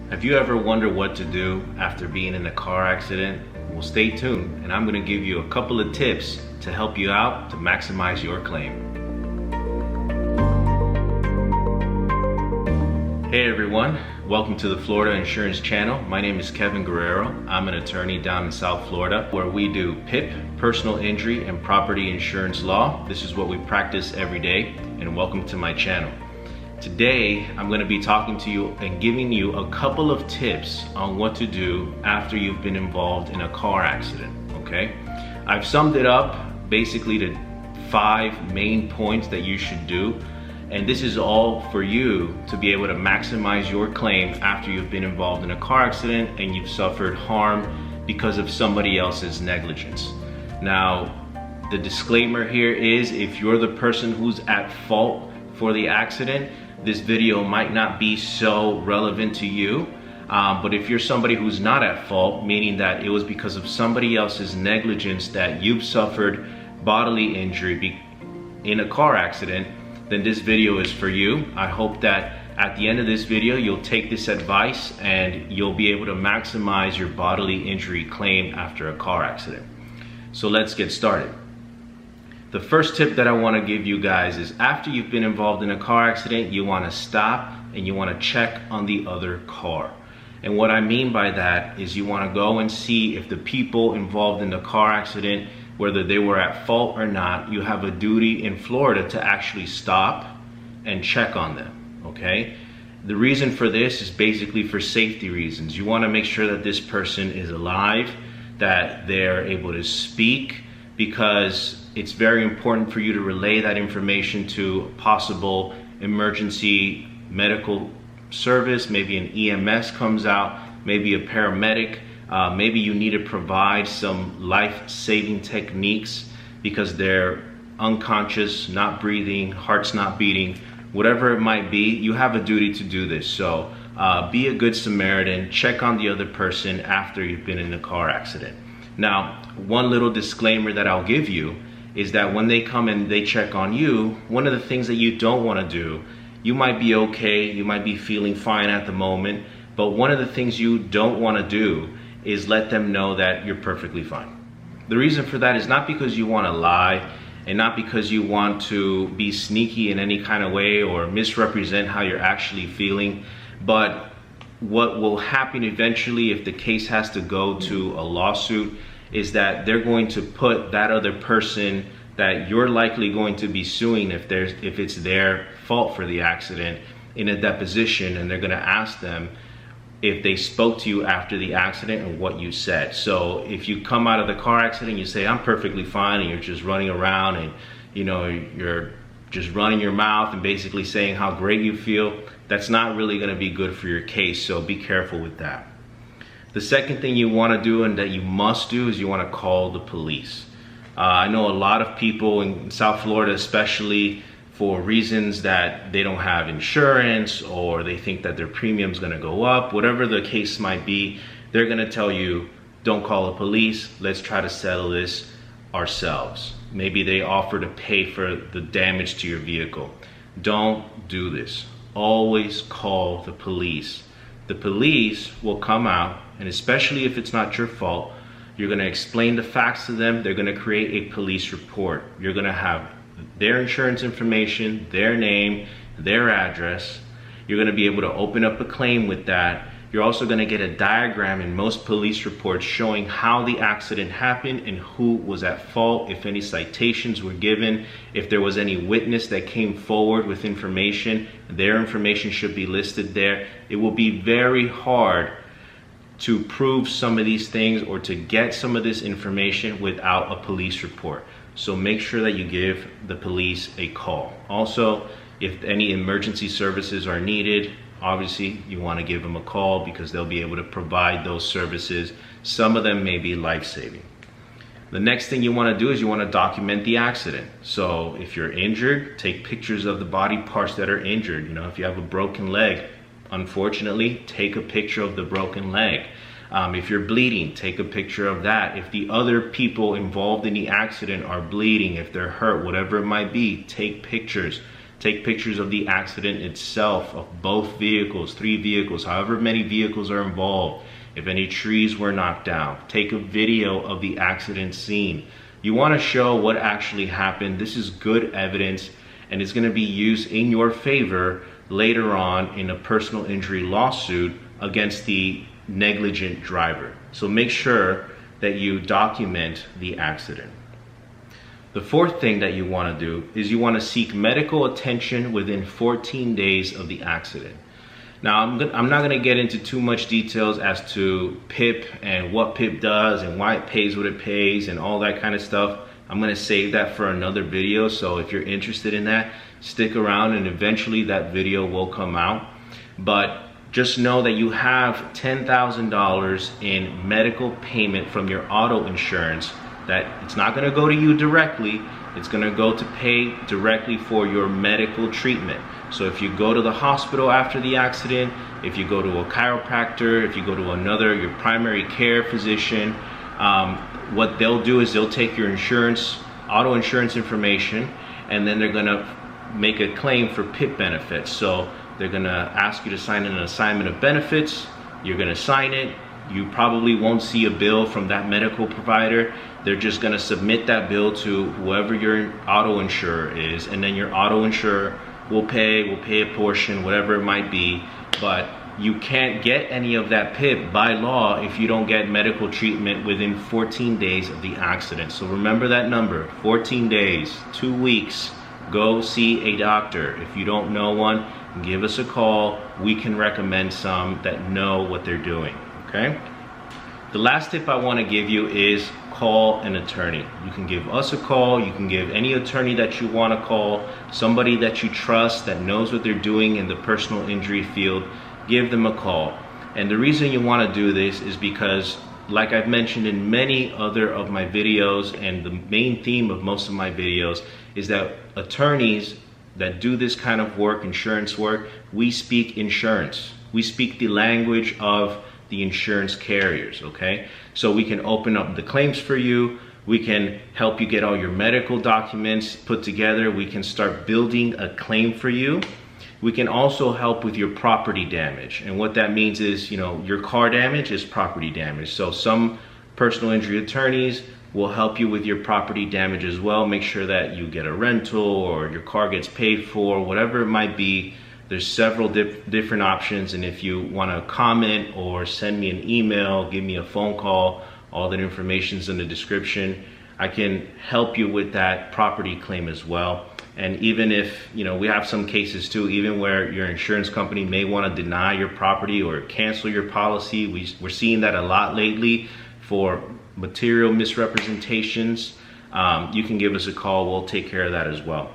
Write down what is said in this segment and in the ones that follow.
Have you ever wondered what to do after being in a car accident? Well, stay tuned and I'm going to give you a couple of tips to help you out to maximize your claim. Hey everyone, welcome to the Florida Insurance Channel. My name is Kevin Guerrero. I'm an attorney down in South Florida where we do PIP, personal injury and property insurance law. This is what we practice every day, and welcome to my channel. Today, I'm going to be talking to you and giving you a couple of tips on what to do after you've been involved in a car accident, okay? I've summed it up basically to 5 main points that you should do, and this is all for you to be able to maximize your claim after you've been involved in a car accident and you've suffered harm because of somebody else's negligence. Now, the disclaimer here is if you're the person who's at fault for the accident, this video might not be so relevant to you, but if you're somebody who's not at fault, meaning that it was because of somebody else's negligence that you've suffered bodily injury in a car accident, then this video is for you. I hope that at the end of this video, you'll take this advice and you'll be able to maximize your bodily injury claim after a car accident. So let's get started. The first tip that I want to give you guys is after you've been involved in a car accident, you want to stop and you want to check on the other car. And what I mean by that is you want to go and see if the people involved in the car accident, whether they were at fault or not, you have a duty in Florida to actually stop and check on them, okay? The reason for this is basically for safety reasons. You want to make sure that this person is alive, that they're able to speak, because it's very important for you to relay that information to a possible emergency medical service. Maybe an EMS comes out, maybe a paramedic, maybe you need to provide some life-saving techniques because they're unconscious, not breathing, heart's not beating, whatever it might be. You have a duty to do this. So be a good Samaritan, check on the other person after you've been in a car accident. Now, one little disclaimer that I'll give you is that when they come and they check on you, one of the things that you don't want to do, you might be okay, you might be feeling fine at the moment, but one of the things you don't want to do is let them know that you're perfectly fine. The reason for that is not because you want to lie and not because you want to be sneaky in any kind of way or misrepresent how you're actually feeling, but what will happen eventually if the case has to go to a lawsuit is that they're going to put that other person that you're likely going to be suing if it's their fault for the accident in a deposition, and they're going to ask them if they spoke to you after the accident and what you said. So if you come out of the car accident, you say, I'm perfectly fine, and you're just running around and you're just running your mouth and basically saying how great you feel, that's not really going to be good for your case, so be careful with that. The second thing you want to do and that you must do is you want to call the police. I know a lot of people in South Florida, especially for reasons that they don't have insurance or they think that their premium's going to go up, whatever the case might be, they're going to tell you, don't call the police, let's try to settle this ourselves. Maybe they offer to pay for the damage to your vehicle. Don't do this. Always call the police. The police will come out, and especially if it's not your fault, you're going to explain the facts to them. They're going to create a police report. You're going to have their insurance information, their name, their address. You're going to be able to open up a claim with that. You're also going to get a diagram in most police reports showing how the accident happened and who was at fault, if any citations were given, if there was any witness that came forward with information, their information should be listed there. It will be very hard to prove some of these things or to get some of this information without a police report. So make sure that you give the police a call. Also, if any emergency services are needed, obviously you want to give them a call because they'll be able to provide those services. Some of them may be life-saving. The next thing you want to do is you want to document the accident. So if you're injured, take pictures of the body parts that are injured. If you have a broken leg, unfortunately, take a picture of the broken leg. If you're bleeding, take a picture of that. If the other people involved in the accident are bleeding, if they're hurt, whatever it might be, take pictures. Take pictures of the accident itself, of both vehicles, 3 vehicles, however many vehicles are involved. If any trees were knocked down, take a video of the accident scene. You want to show what actually happened. This is good evidence, and it's going to be used in your favor later on in a personal injury lawsuit against the negligent driver. So make sure that you document the accident. The fourth thing that you want to do is you want to seek medical attention within 14 days of the accident. Now, I'm not going to get into too much details as to PIP and what PIP does and why it pays what it pays and all that kind of stuff. I'm going to save that for another video, so if you're interested in that, stick around and eventually that video will come out. But just know that you have $10,000 in medical payment from your auto insurance, that it's not going to go to you directly, it's going to go to pay directly for your medical treatment. So if you go to the hospital after the accident, if you go to a chiropractor, if you go to your primary care physician, what they'll do is they'll take your auto insurance information, and then they're going to make a claim for PIP benefits. So they're going to ask you to sign an assignment of benefits. You're going to sign it. You probably won't see a bill from that medical provider. They're just going to submit that bill to whoever your auto insurer is, and then your auto insurer will pay a portion, whatever it might be. But you can't get any of that PIP by law if you don't get medical treatment within 14 days of the accident. So remember that number, 14 days, 2 weeks. Go see a doctor. If you don't know one, give us a call. We can recommend some that know what they're doing, okay? The last tip I want to give you is call an attorney. You can give us a call. You can give any attorney that you want to call, somebody that you trust that knows what they're doing in the personal injury field. Give them a call. And the reason you want to do this is because, like I've mentioned in many other of my videos, and the main theme of most of my videos is that attorneys that do this kind of work, insurance work, we speak insurance. We speak the language of the insurance carriers, okay? So we can open up the claims for you. We can help you get all your medical documents put together. We can start building a claim for you. We can also help with your property damage. And what that means is, your car damage is property damage. So some personal injury attorneys will help you with your property damage as well. Make sure that you get a rental or your car gets paid for, whatever it might be. There's several different options. And if you want to comment or send me an email, give me a phone call, all that information's in the description. I can help you with that property claim as well. And even if, we have some cases too, even where your insurance company may want to deny your property or cancel your policy. We're seeing that a lot lately for material misrepresentations. You can give us a call. We'll take care of that as well.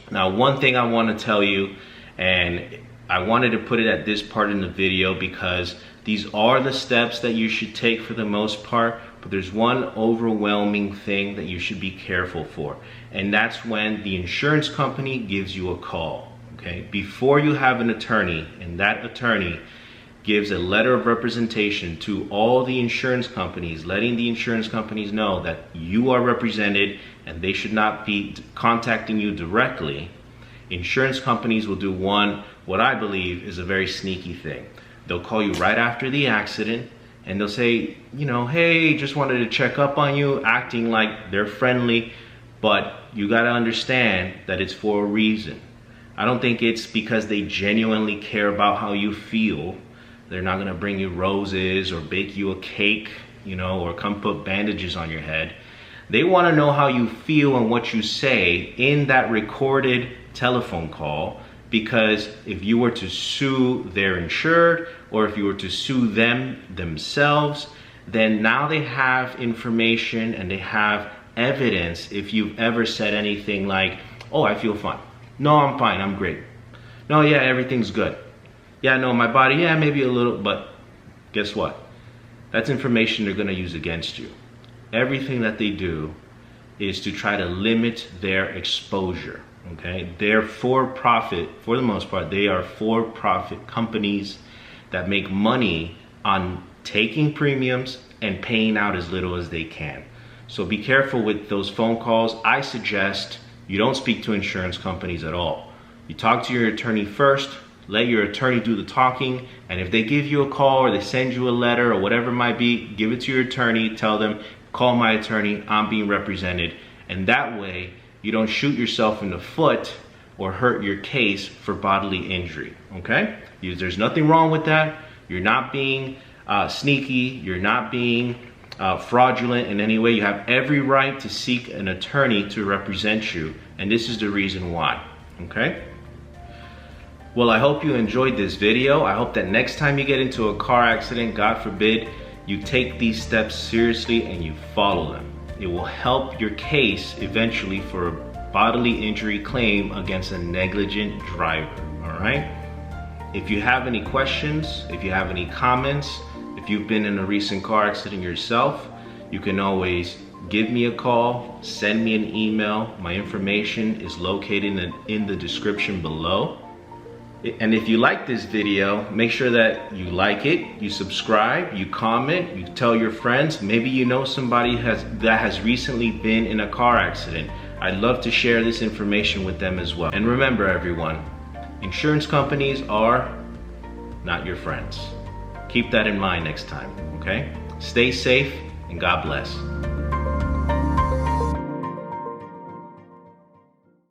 Now, one thing I want to tell you, and I wanted to put it at this part in the video because these are the steps that you should take for the most part, but there's one overwhelming thing that you should be careful for, and that's when the insurance company gives you a call, okay? Before you have an attorney, and that attorney gives a letter of representation to all the insurance companies, letting the insurance companies know that you are represented and they should not be contacting you directly. Insurance companies will do what I believe is a very sneaky thing. They'll call you right after the accident and they'll say, hey, just wanted to check up on you, acting like they're friendly, but you got to understand that it's for a reason. I don't think it's because they genuinely care about how you feel. They're not going to bring you roses or bake you a cake, or come put bandages on your head. They want to know how you feel and what you say in that recorded telephone call, because if you were to sue their insured or if you were to sue them themselves, then now they have information and they have evidence if you've ever said anything like, oh, I feel fine. No, I'm fine, I'm great. No, yeah, everything's good. Yeah, no, my body, yeah, maybe a little, but guess what? That's information they're gonna use against you. Everything that they do is to try to limit their exposure, okay? They're for profit, for the most part, they are for-profit companies that make money on taking premiums and paying out as little as they can. So be careful with those phone calls. I suggest you don't speak to insurance companies at all. You talk to your attorney first, let your attorney do the talking, and if they give you a call or they send you a letter or whatever it might be, give it to your attorney, tell them, call my attorney, I'm being represented, and that way you don't shoot yourself in the foot or hurt your case for bodily injury, okay? There's nothing wrong with that. You're not being sneaky, you're not being fraudulent in any way. You have every right to seek an attorney to represent you, and this is the reason why, okay? Well, I hope you enjoyed this video. I hope that next time you get into a car accident, God forbid, you take these steps seriously and you follow them. It will help your case eventually for a bodily injury claim against a negligent driver, all right? If you have any questions, if you have any comments, if you've been in a recent car accident yourself, you can always give me a call, send me an email. My information is located in the description below. And if you like this video, make sure that you like it, you subscribe, you comment, you tell your friends. Maybe you know somebody that has recently been in a car accident. I'd love to share this information with them as well. And remember everyone, insurance companies are not your friends. Keep that in mind next time, okay? Stay safe and God bless.